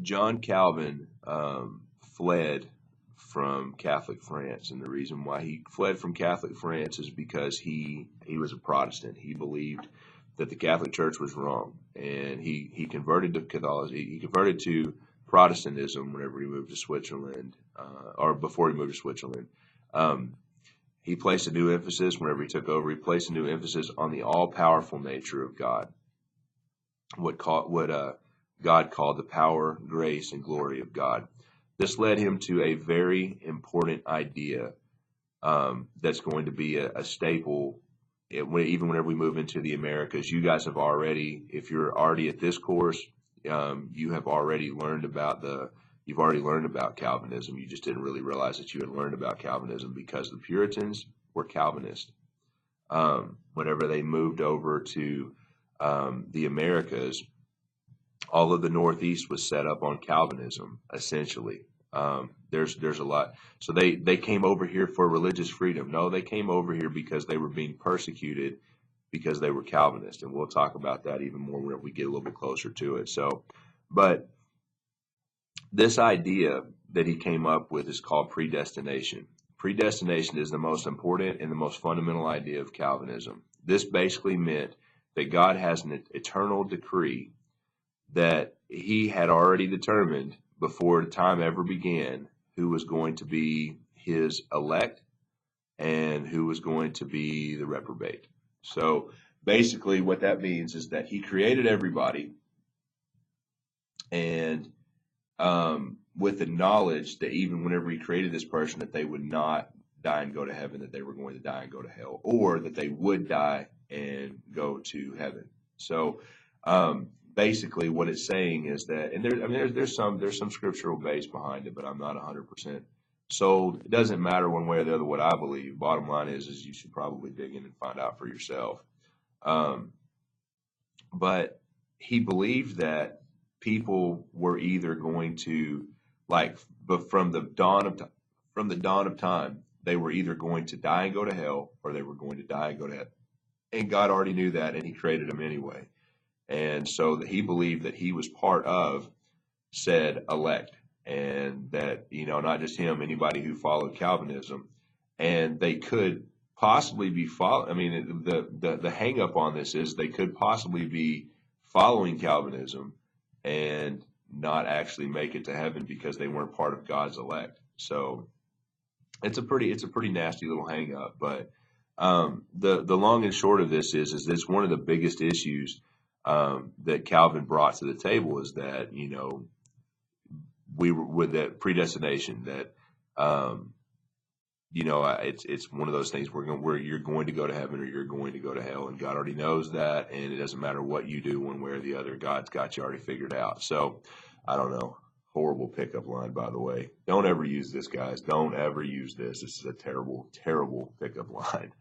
John Calvin fled from Catholic France, and the reason why he fled from Catholic France is because he was a Protestant. He believed that the Catholic Church was wrong, and he converted to Catholicism. He converted to Protestantism whenever he moved to Switzerland, or before he moved to Switzerland. Um, he placed a new emphasis whenever he took over. He placed a new emphasis on the all-powerful nature of God, what God called the power, grace, and glory of God. This led him to a very important idea that's going to be a staple even whenever we move into the Americas. You guys have already, if you're already at this course, you have already learned about you've already learned about Calvinism. You just didn't really realize that you had learned about Calvinism because the Puritans were Calvinist. Whenever they moved over to the Americas, all of the Northeast was set up on Calvinism, essentially. There's a lot. So they came over here for religious freedom. No, they came over here because they were being persecuted because they were Calvinist, and we'll talk about that even more whenever we get a little bit closer to it. So, but this idea that he came up with is called predestination. Predestination is the most important and the most fundamental idea of Calvinism. This basically meant that God has an eternal decree that he had already determined before time ever began who was going to be his elect and who was going to be the reprobate. So basically what that means is that he created everybody, and with the knowledge that even whenever he created this person, that they would not die and go to heaven, that they were going to die and go to hell, or that they would die and go to heaven. So basically what it's saying is that, and there's some scriptural base behind it, but I'm not 100% sold. It doesn't matter one way or the other what I believe. Bottom line is you should probably dig in and find out for yourself. But he believed that people were either going to, but from the dawn of time, they were either going to die and go to hell, or they were going to die and go to heaven. And God already knew that, and he created them anyway. And so he believed that he was part of said elect, and that, not just him, anybody who followed Calvinism, and they could possibly be the hang up on this is they could possibly be following Calvinism and not actually make it to heaven because they weren't part of God's elect. So it's a pretty nasty little hang up. But the long and short of this is this one of the biggest issues that Calvin brought to the table is that, we were with that predestination that, it's one of those things where you're going to go to heaven or you're going to go to hell, and God already knows that, and it doesn't matter what you do one way or the other. God's got you already figured out. So I don't know. Horrible pickup line, by the way. Don't ever use this, guys. Don't ever use this. This is a terrible, terrible pickup line.